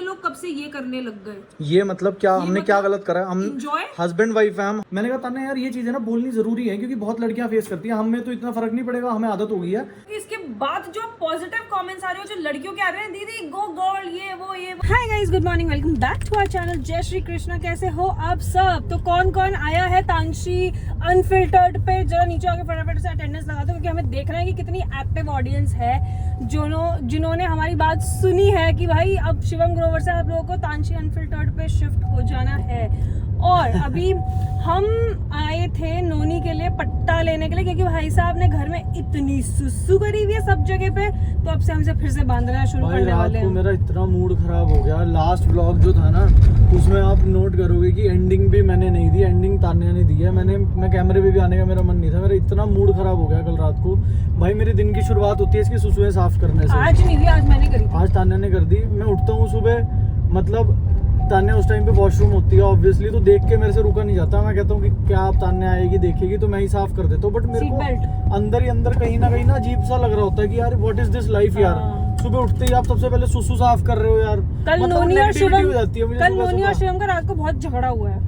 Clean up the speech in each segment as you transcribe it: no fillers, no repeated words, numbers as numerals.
लोग कब से ये करने लग गए? ये मतलब क्या हमने क्या गलत करा? हम enjoy? हस्बैंड वाइफ है हम। मैंने कहा तान्या यार ये चीजें ना बोलनी जरूरी है, क्योंकि बहुत लड़कियां फेस करती हैं, हमें तो इतना फर्क नहीं पड़ेगा, हमें आदत हो गई है। इसके बाद जो पॉजिटिव कमेंट्स आ रहे हो जो लड़कियों के आ रहे हैं, दीदी गो गर्ल, ये वो ये। Hi guys, good morning, welcome back to our channel जय श्री कृष्णा। कैसे हो आप सब? तो कौन कौन आया है तांशी अनफिल्टर्ड पे? जरा नीचे आके फटाफट से अटेंडेंस लगा दो, क्योंकि हमें देखना है कि कितनी एक्टिव ऑडियंस है जिन्होंने हमारी बात सुनी है कि भाई अब शिवम ग्रोवर से आप लोगों को तांशी अनफिल्टर्ड पे शिफ्ट हो जाना है। और अभी हम आए थे नोनी के लिए पट्टा लेने के लिए, क्योंकि भाई साहब ने घर में इतनी सुसु करी हुई है सब जगह पे, तो अब से हमसे फिर से बांधना शुरू करने वाले हैं। तो मेरा इतना मूड खराब हो गया। लास्ट व्लॉग जो था ना, उसमें आप नोट करोगे कि एंडिंग भी मैंने नहीं दी, एंडिंग तान्या ने दी है। मैं कैमरे पे भी आने का मेरा मन नहीं था। मेरा इतना मूड खराब हो गया कल रात को। भाई मेरे दिन की शुरुआत होती है इसकी सुसुएं साफ करने से। आज नहीं हुई, आज मैंने करी। आज तान्या ने कर दी। मैं उठता हूँ सुबह, मतलब तान्या उस टाइम पे वॉशरूम होती है ऑब्वियसली, तो देख के मेरे से रुका नहीं जाता। मैं कहता हूँ कि क्या आप तान्या आएगी देखेगी तो मैं ही साफ कर देता हूँ, बट मेरे को अंदर ही अंदर कहीं ना अजीब सा लग रहा होता है कि यार व्हाट इज दिस लाइफ यार। सुबह उठते ही आप सबसे पहले सुसु साफ कर रहे हो यार। कल नोनी और शिवम का रात को बहुत झगड़ा हुआ है।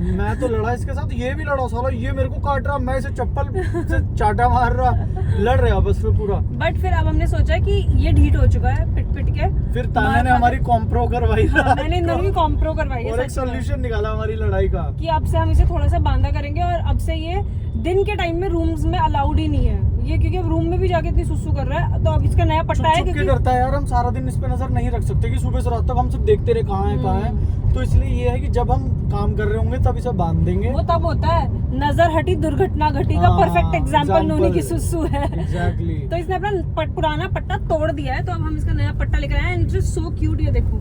मैं तो लड़ा इसके साथ, ये भी लड़ा साला, ये मेरे को काट रहा, मैं इसे चप्पल से चाटा मार रहा, लड़ रहा बस में पूरा। बट फिर अब हमने सोचा कि ये ढीठ हो चुका है पिट के। फिर तान्या ने हमारी कॉम्प्रो करवाई। हाँ, मैंने इन दोनों की कॉम्प्रो करवाई है और एक सोल्यूशन निकाला हमारी लड़ाई का, कि अब से हम इसे थोड़ा सा बांधा करेंगे, और अब से ये दिन के टाइम में रूम्स में अलाउड ही नहीं है ये, क्योंकि अब रूम में भी जाके इतनी सुसु कर रहा है। तो अब इसका नया पट्टा है, क्योंकि करता है यार, हम सारा दिन इस पे नजर नहीं रख सकते कि सुबह से रात तक हम सब देखते रहे कहाँ है। तो इसलिए ये है कि जब हम काम कर रहे होंगे तब इसे बांध देंगे। वो तब होता है नजर हटी दुर्घटना घटी का परफेक्ट एग्जांपल नोनी की सुसु है। एग्जैक्टली। तो इसने अपना पुराना पट्टा तोड़ दिया है, तो अब हम इसका नया पट्टा लेकर आए हैं। इट्स जस्ट सो क्यूट, ये देखो।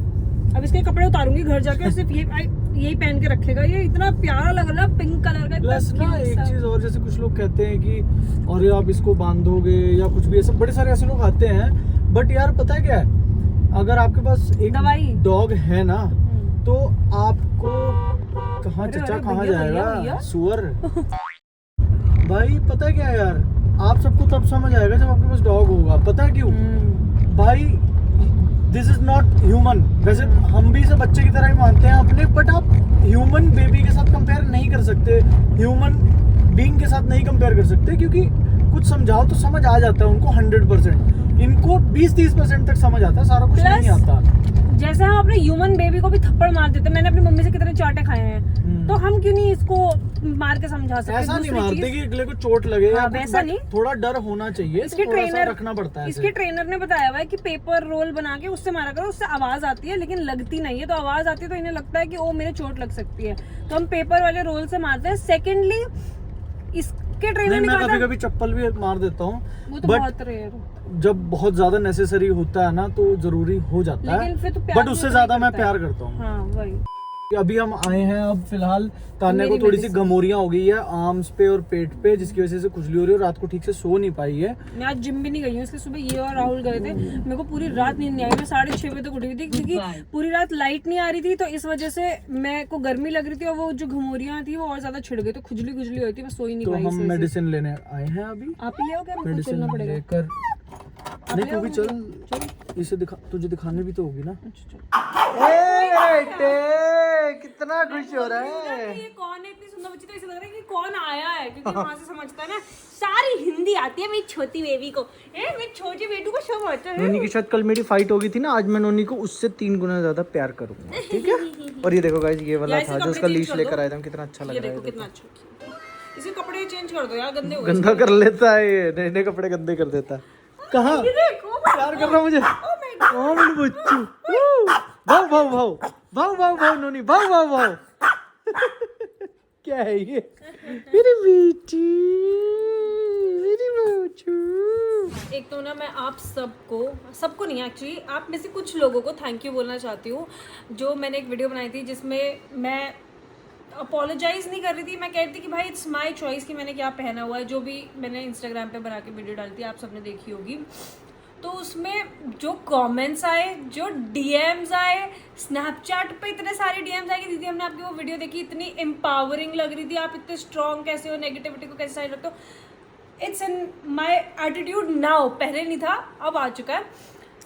अब इसके कपड़े उतारूंगी घर जाके, सिर्फ यही पहन के रखेगा। ये इतना प्यारा लग रहा है, पिंक कलर का। प्लस ना एक चीज और, जैसे कुछ लोग कहते हैं कि और आप इसको बांधोगे या कुछ भी, ऐसे बड़े सारे ऐसे लोग आते हैं। बट यार पता है क्या है, अगर आपके पास एक डॉग है ना, तो आपको कहाँ चचा कहाँ जाएगा सुअर। भाई पता है क्या है यार, आप सबको तब समझ आएगा जब आपके पास डॉग होगा। पता है क्यों? भाई दिस इज नॉट ह्यूमन। वैसे हम भी इसे बच्चे की तरह ही मानते हैं अपने, बट आप ह्यूमन बेबी के साथ कंपेयर नहीं कर सकते, ह्यूमन बीइंग के साथ नहीं कंपेयर कर सकते, क्योंकि कुछ समझाओ तो समझ आ जाता है उनको 100%। इनको 20-30% तक समझ आता है, सारा कुछ नहीं आता। जैसे हम अपने ह्यूमन बेबी को भी थप्पड़ मार देते, मैंने अपनी मम्मी से कितने चाटे खाए हैं, तो हम क्यों नहीं इसको मार के समझा सकते? ऐसा नहीं मारते कि अगले को चोट लगे। हाँ, वैसा नहीं, थोड़ा डर होना चाहिए। इसके तो ट्रेनर रखना पड़ता है। इसके ट्रेनर ने बताया हुआ है कि पेपर रोल बना के उससे मारा करो, उससे आवाज आती है लेकिन लगती नहीं है। तो आवाज आती है तो इन्हें लगता है कि ओ मेरे चोट लग सकती है, तो हम पेपर वाले रोल से मारते हैं। सेकेंडली इसके ट्रेनर ने कभी चप्पल भी मार देता हूँ, वो तो बहुत रेयर, जब बहुत ज्यादा नेसेसरी होता है ना तो जरूरी हो जाता है, बट उससे ज्यादा मैं प्यार करता हूँ। हाँ, वही। अभी हम आए हैं, अब फिलहाल तान्या को थोड़ी सी गमोरियां हो गई है आर्म्स पे और पेट पे, जिसकी वजह से खुजली हो रही है और रात को ठीक से सो नहीं पाई है। मैं आज जिम भी नहीं गई हूँ, इसके सुबह ये और राहुल गए थे। मेरे को पूरी रात नींद नहीं आई, मैं 6:30 बजे तक उठी हुई थी, क्योंकि पूरी रात लाइट नहीं आ रही थी, तो इस वजह से मेरे को गर्मी लग रही थी, और वो जो घमोरियां थी वो और ज्यादा छिड़ गई, तो खुजली हुई थी, मैं सोई नहीं पाई। तो हम मेडिसिन लेने आए हैं अभी। आप ही ले आओ क्या? मेडिसिन लेकर नहीं, तू भी चल, इसे तुझे दिखाने भी तो होगी ना। कितना खुश हो रहा है। ये कौन है? इतनी सुंदर बच्ची, तो ऐसा लग रहा है कि कौन आया है, क्योंकि वहाँ से समझता है ना, सारी हिंदी आती है मेरी छोटी बेबी को। मेरी छोटी बेटू को सब आता है। नोनी के साथ कल मेरी फाइट हो गई थी ना, आज मैं नोनी को उससे 3 गुना ज्यादा प्यार करूंगा, ठीक है? और ये देखो गाइस, ये वाला था जो उसका लीश लेकर आया था, कितना अच्छा लग रहा है। देखो कितना अच्छा। इसे कपड़े चेंज कर दो यार, गंदे हो गए। गंदा कर लेता है ये, नए नए कपड़े गंदे कर देता है। कहाँ प्यार कर रहा मुझे? बच्चू भाव भाव भाव भाव भाव भाव नोनी भाव भाव भाव। क्या है ये? मेरी बेटी, मेरी बच्चू। एक तो ना मैं आप सबको नहीं, एक्चुअली आप में से कुछ लोगों को थैंक यू बोलना चाहती हूँ। जो मैंने एक वीडियो बनाई थी जिसमें मैं अपोलोजाइज नहीं कर रही थी, मैं कह रही थी कि भाई इट्स माय चॉइस कि मैंने क्या पहना हुआ है। जो भी मैंने इंस्टाग्राम पे बना के वीडियो डाली थी, आप सबने देखी होगी। तो उसमें जो कमेंट्स आए, जो डीएम्स आए, स्नैपचैट पे इतने सारे डीएम्स आए कि दीदी हमने आपकी वो वीडियो देखी, इतनी एम्पावरिंग लग रही थी, आप इतने स्ट्रॉन्ग कैसे हो, नेगेटिविटी को कैसे साइड रखते हो। It's in my attitude now, पहले नहीं था, अब आ चुका है।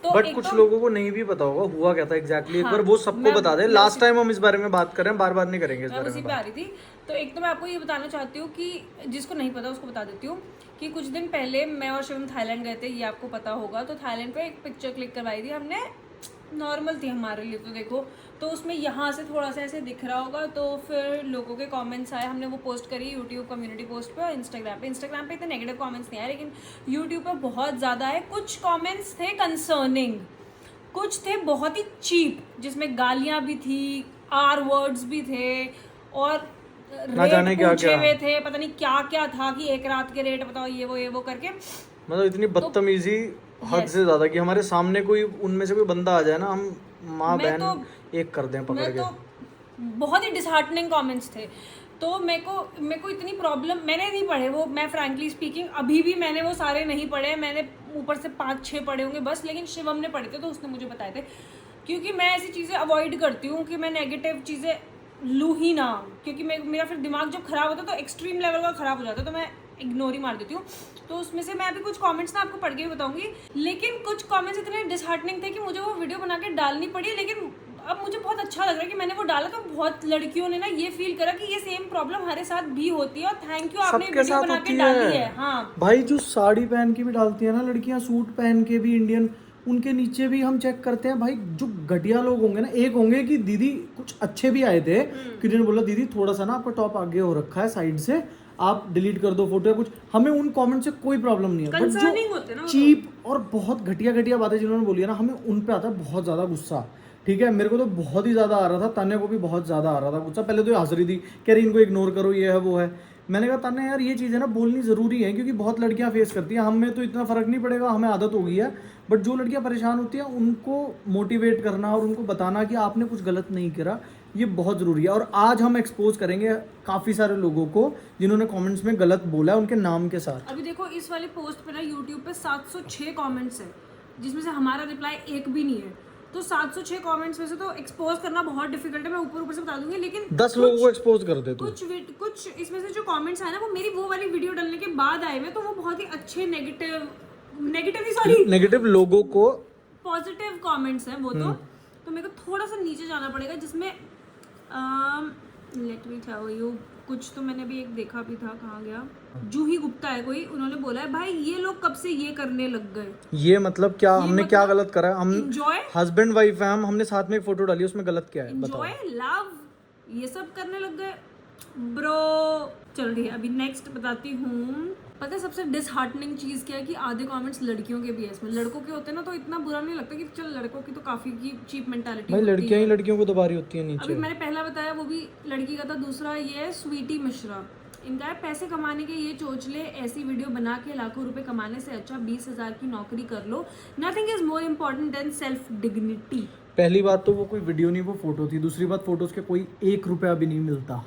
तो बट कुछ लोगों को नहीं भी पता होगा हुआ क्या था एग्जैक्टली। एक बार वो सबको बता दे। लास्ट टाइम हम इस बारे में बात करें, बार बार नहीं करेंगे इस बारे में। उसी पे आ रही थी। तो एक तो मैं आपको ये बताना चाहती हूँ कि जिसको नहीं पता उसको बता देती हूँ कि कुछ दिन पहले मैं और शिवम थाईलैंड गए थे, ये आपको पता होगा। तो थाईलैंड पे एक पिक्चर क्लिक करवाई थी हमने, नॉर्मल थी हमारे लिए तो देखो। तो उसमें यहाँ से थोड़ा सा ऐसे दिख रहा होगा, तो फिर लोगों के कमेंट्स आए, हमने वो पोस्ट करी यूट्यूब कम्युनिटी पोस्ट पे और इंस्टाग्राम पे। इंस्टाग्राम पे इतने नेगेटिव कमेंट्स नहीं आए, लेकिन यूट्यूब पे बहुत ज़्यादा है। कुछ कमेंट्स थे कंसर्निंग, कुछ थे बहुत ही चीप, जिसमें गालियाँ भी थी, आर वर्ड्स भी थे और रेट पूछे हुए थे, पता नहीं क्या क्या था कि एक रात के रेट बताओ, ये वो करके। मतलब इतनी बदतमीजी हद से ज्यादा कि हमारे सामने कोई उनमें से कोई बंदा आ जाए ना, हम माँ बहन एक कर दें पकड़ के। बहुत ही डिसहार्टनिंग कमेंट्स थे। तो मेरे को इतनी प्रॉब्लम, मैंने नहीं पढ़े वो, मैं फ्रैंकली स्पीकिंग अभी भी मैंने वो सारे नहीं पढ़े, मैंने ऊपर से 5-6 पढ़े होंगे बस। लेकिन शिवम ने पढ़े थे तो उसने मुझे बताए थे, क्योंकि मैं ऐसी चीज़ें अवॉइड करती हूँ कि मैं नेगेटिव चीज़ें लूँ ही ना, क्योंकि मेरा फिर दिमाग जब खराब होता है तो एक्सट्रीम लेवल का खराब हो जाता है, तो मैं इग्नोर ही मार देती हूँ। तो उसमें से मैं अभी कुछ कमेंट्स ना आपको पढ़ के भी बताऊंगी, लेकिन कुछ कमेंट्स इतने डिसहार्टनिंग थे कि मुझे वो वीडियो बना के डालनी पड़ी। लेकिन अब मुझे बहुत अच्छा लग रहा है कि मैंने वो डाला, तो बहुत लड़कियों ने ना ये फील करा कि ये सेम प्रॉब्लम हमारे साथ भी होती है, और थैंक यू आपने वीडियो बना के डाली है। हाँ भाई, जो साड़ी पहन के भी डालती है ना लड़कियां, सूट पहन के भी इंडियन, उनके नीचे भी हम चेक करते हैं भाई। जो घटिया लोग होंगे ना, एक होंगे कि दीदी कुछ अच्छे भी आए थे कि जिन्होंने बोला दीदी थोड़ा सा ना आपका टॉप आगे हो रखा है साइड से, आप डिलीट कर दो फोटो या कुछ। हमें उन कमेंट से कोई प्रॉब्लम नहीं है, बट जो चीप और बहुत घटिया बातें जिन्होंने बोली है ना, हमें उन पे आता है बहुत ज्यादा गुस्सा। ठीक है, मेरे को तो बहुत ही ज्यादा आ रहा था, तान्या को भी बहुत ज्यादा आ रहा था गुस्सा। पहले तो ये हंस रही थी, कह रही इनको इग्नोर करो, ये है वो है। मैंने कहा तान्या यार ये चीज़ है ना बोलनी ज़रूरी है, क्योंकि बहुत लड़कियां फेस करती हैं, हमें तो इतना फ़र्क नहीं पड़ेगा, हमें आदत हो गई है। बट जो लड़कियां परेशान होती हैं उनको मोटिवेट करना और उनको बताना कि आपने कुछ गलत नहीं करा, ये बहुत ज़रूरी है। और आज हम एक्सपोज करेंगे काफ़ी सारे लोगों को जिन्होंने कमेंट्स में गलत बोला है, उनके नाम के साथ। अभी देखो इस वाली पोस्ट पे ना यूट्यूब पे 706 कमेंट्स है, जिसमें से हमारा रिप्लाई एक भी नहीं है। तो 706 कमेंट्स में से तो एक्सपोज करना बहुत डिफिकल्ट है, मैं ऊपर से बता दूंगी। लेकिन 10 लोगों को एक्सपोज कर दे। कुछ इसमें से जो कमेंट्स आए ना, वो मेरी वो वाली वीडियो डालने के बाद आए हुए, तो वो बहुत ही अच्छे नेगेटिव लोगों को पॉजिटिव कमेंट्स हैं वो। तो मेरे को थोड़ा सा नीचे जाना पड़ेगा, जिसमें लेट मी टेल यू, कुछ तो मैंने भी एक देखा भी था, कहाँ गया, जूही गुप्ता है कोई, उन्होंने बोला है भाई ये लोग कब से ये करने लग गए। ये मतलब क्या, हमने मतलब क्या गलत करा? हम एंजॉय, हस्बैंड वाइफ है, हमने साथ में एक फोटो डाली, उसमें गलत क्या है? एंजॉय, लव, ये सब करने लग गए ब्रो। चल रही है, अभी नेक्स्ट बताती हूँ। पता है सबसे डिसहार्टनिंग चीज क्या है कि आधे कमेंट्स लड़कियों के भी है इसमें। लड़कों के होते हैं ना तो इतना बुरा नहीं लगता कि चल लड़कों की तो काफी की चीप मेंटालिटी भाई, लड़कियां ही लड़कियों को दबा रही होती है नीचे। अभी मैंने पहला बताया वो भी लड़की का था, दूसरा ये है स्वीटी मिश्रा। इनका है पैसे कमाने के ये चोचले, ऐसी वीडियो बना के लाखों रुपए कमाने से अच्छा 20,000 की नौकरी कर लो। Nothing is more important than self dignity. पहली बात तो वो कोई वीडियो नहीं, वो फोटो थी। दूसरी बात, फोटोज के कोई 1 रुपया भी नहीं मिलता।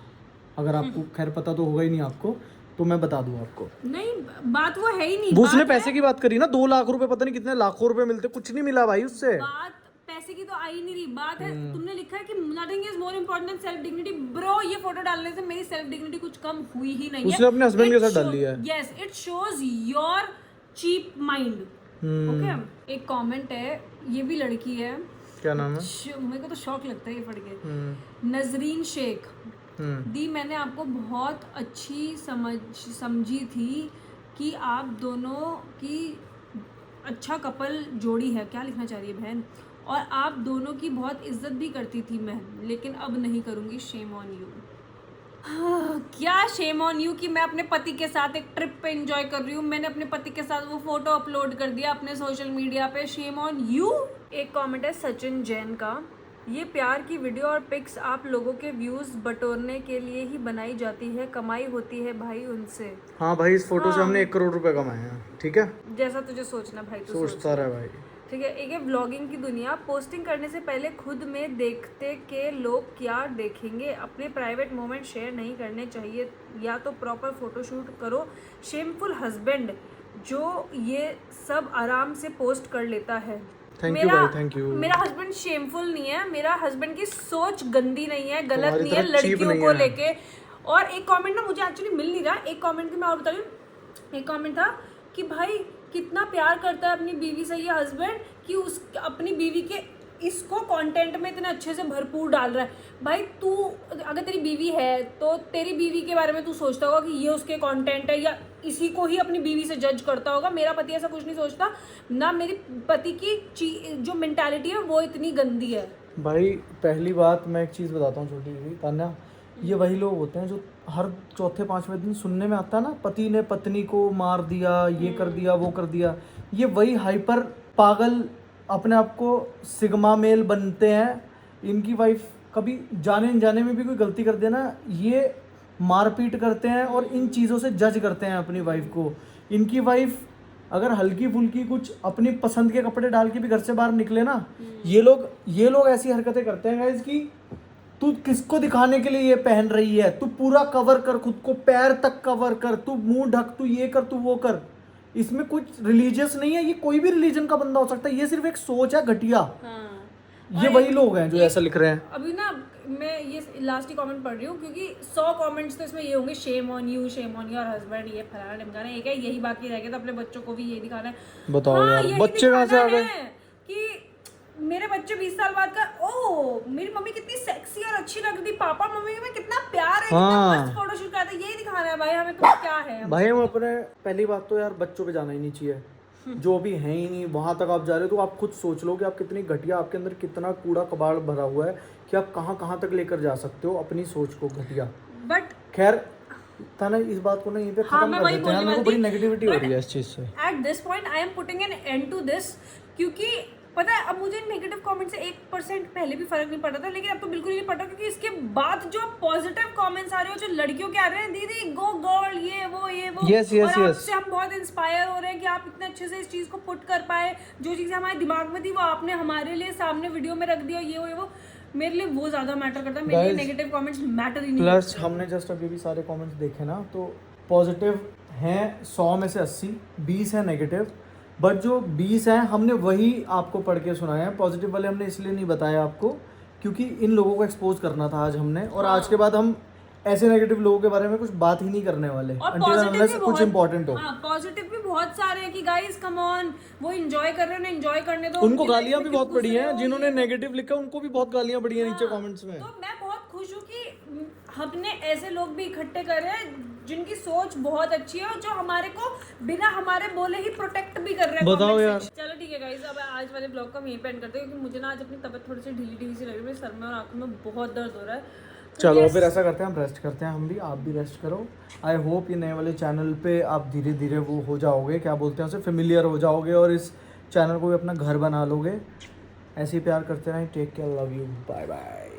अगर आपको खैर पता तो होगा ही नहीं आपको, तो मैं बता दूं आपको। नहीं, बात वो है ही नहीं। उसने पैसे की बात करी ना, 2 लाख रुपए, पता नहीं कितने लाखों रुपए मिलते, कुछ नहीं मिला भाई उससे। बात पैसे की तो आ ही नहीं रही। बात है तुमने लिखा है कि nothing is more important than self dignity. Bro, ये फोटो डालने से मेरी सेल्फ डिग्निटी कुछ कम हुई ही नहीं है। उसने अपने हस्बैंड के साथ डाल लिया है। Yes, it shows your cheap mind. Okay, एक कमेंट है, ये भी लड़की है, क्या नाम है? मेरे को तो शौक लगता है ये पढ़ के। नजरीन शेख दी, मैंने आपको बहुत अच्छी समझी थी कि आप दोनों की अच्छा कपल जोड़ी है। क्या लिखना चाह रही है बहन? और आप दोनों की बहुत इज्जत भी करती थी मैं, लेकिन अब नहीं करूँगी। Shame on you. क्या शेम ऑन यू कि मैं अपने पति के साथ एक ट्रिप पे एंजॉय कर रही हूँ, मैंने अपने पति के साथ वो फोटो अपलोड कर दिया अपने सोशल मीडिया पे। Shame on you. एक कमेंट है सचिन जैन का, ये प्यार की वीडियो और पिक्स आप लोगों के व्यूज बटोरने के लिए ही बनाई जाती है, कमाई होती है भाई उनसे। हाँ भाई, इस फोटो से हमने 1 करोड़ रुपए कमाए हैं। ठीक है, जैसा तुझे सोचना भाई, तू सोचता रहे भाई। ठीक है। एक है व्लॉगिंग की दुनिया, पोस्टिंग करने से पहले खुद में देखते के लोग क्या देखेंगे, अपने प्राइवेट मोमेंट शेयर नहीं करने चाहिए, या तो प्रॉपर फोटोशूट करो। शेमफुल हस्बैंड जो ये सब आराम से पोस्ट कर लेता है। थैंक यू भाई, थैंक यू। मेरा हस्बैंड शेमफुल नहीं है, मेरा हस्बैंड की सोच गंदी नहीं है, गलत नहीं है लड़कियों को लेके। और एक कमेंट ना मुझे एक्चुअली मिल नहीं रहा, एक कमेंट की मैं और बता रही हूँ। एक कमेंट था कि भाई कितना प्यार करता है अपनी बीवी से ये हस्बैंड कि उस अपनी बीवी के इसको कंटेंट में इतना अच्छे से भरपूर डाल रहा है। भाई तू अगर तेरी बीवी है तो तेरी बीवी के बारे में तू सोचता होगा कि ये उसके कंटेंट है, या इसी को ही अपनी बीवी से जज करता होगा। मेरा पति ऐसा कुछ नहीं सोचता ना, मेरी पति की जो मेंटालिटी है वो इतनी गंदी है। भाई पहली बात मैं एक चीज़ बताता हूँ छोटी सी तान्या, ये वही लोग होते हैं जो हर चौथे पांचवें दिन सुनने में आता है ना, पति ने पत्नी को मार दिया, ये कर दिया, वो कर दिया। ये वही हाइपर पागल अपने आप को सिग्मा मेल बनते हैं। इनकी वाइफ कभी जाने अनजाने में भी कोई गलती कर देना, ये मारपीट करते हैं और इन चीज़ों से जज करते हैं अपनी वाइफ को। इनकी वाइफ अगर हल्की फुल्की कुछ अपनी पसंद के कपड़े डाल के भी घर से बाहर निकले ना, ये लोग ऐसी हरकतें करते हैं गाइस कि तू किसको दिखाने के लिए ये पहन रही है, तू पूरा कवर कर खुद को, पैर तक कवर कर, तू मुंह ढक, तू ये कर, तू वो कर। इसमें कुछ रिलीजियस नहीं है, ये कोई भी रिलीजन का बंदा हो सकता है, ये सिर्फ एक सोच है घटिया। ये वही लोग हैं जो ऐसा लिख रहे हैं। अभी ना मैं ये लास्ट ही कमेंट पढ़ रही हूँ क्योंकि 100 कमेंट्स तो इसमें ये होंगे, शेम ऑन यू और हस्बैंड, ये फलाना ढिमकाना, एक है यही बाकी रह गया। तो अपने बच्चों को भी यही दिखाना है। बताओ यार, बच्चे कहाँ से आ गए कि मेरे बच्चे 20 साल बाद का, ओह मेरी मम्मी कितनी सेक्सी और अच्छी लग रही, पापा मम्मी में कितना प्यार है, कितना मस्त फोटोशूट करते हैं, यही दिखाना है भाई हमें। तो क्या है भाई, हम अपने पहली बात तो यार बच्चों पे जाना ही नहीं चाहिए, जो भी है ही नहीं। वहां तक आप जा रहे हो तो आप खुद सोच लो कि आप कितनी घटिया, आपके अंदर कितना कूड़ा कबाड़ भरा हुआ है कि आप कहाँ तक लेकर जा सकते हो अपनी सोच को घटिया। बट खैर ताना, इस बात को ना यहीं पे खत्म कर देते हैं। मेरे को बड़ी नेगेटिविटी हो रही है इस चीज से। At this point I am putting an end to this, क्योंकि पता है अब मुझे नेगेटिव कमेंट से 1% पहले भी फर्क नहीं पड़ा था, लेकिन अब तो बिल्कुल नहीं पड़ रहा, क्योंकि इसके बाद जो पॉजिटिव कमेंट्स आ रहे हो, जो लड़कियों के आ रहे हैं, दीदी गो गर्ल, ये वो yes, और आपसे हम बहुत इंस्पायर हो रहे हैं कि आप इतने अच्छे से इस चीज को पुट कर पाए, जो चीजें हमारे दिमाग में थी वो आपने हमारे लिए सामने वीडियो में रख दिया, ये वो मेरे लिए वो ज्यादा मैटर करता है। मेरे लिए नेगेटिव कमेंट्स मैटर ही नहीं। प्लस हमने जस्ट अभी भी सारे कमेंट्स देखे ना, तो पॉजिटिव हैं 100 में से 80, 20 है नेगेटिव। बट जो 20 हैं हमने वही आपको पढ़ के सुनाए हैं। पॉजिटिव वाले हमने इसलिए नहीं बताया आपको क्योंकि इन लोगों को एक्सपोज करना था आज हमने, और आज के बाद हम ऐसे नेगेटिव लोगों के बारे में कुछ बात ही नहीं करने वाले unless कुछ इंपॉर्टेंट हो। पॉजिटिव भी बहुत सारे हैं कि गाइस कम ऑन, वो एंजॉय कर रहे हैं, एंजॉय करने दो। उनको गालियां भी बहुत पड़ी हैं, जिन्होंने नेगेटिव लिखा उनको भी बहुत गालियां पड़ी हैं नीचे कमेंट्स में। तो मैं बहुत खुश हूँ कि हमने ऐसे लोग भी इकट्ठे करे हैं जिनकी सोच बहुत अच्छी है और जो हमारे को बिना हमारे बोले ही प्रोटेक्ट भी कर रहे हैं। बताओ यार। चलो ठीक है गाइस, अब आज वाले ब्लॉग का हम यहीं पे एंड करते हैं क्योंकि मुझे ना आज अपनी तबीयत थोड़ी सी ढीली सी लग रही है, मेरे सर में और आंखों में बहुत दर्द हो रहा है। चलो फिर ऐसा करते हैं, हम रेस्ट करते हैं, हम भी, आप भी रेस्ट करो। आई होप ये नए वाले चैनल पे आप धीरे धीरे वो हो जाओगे, क्या बोलते हैं उसे, फेमिलियर हो जाओगे और इस चैनल को भी अपना घर बना लोगे। ऐसे ही प्यार करते रहें। Take care, love you, bye bye.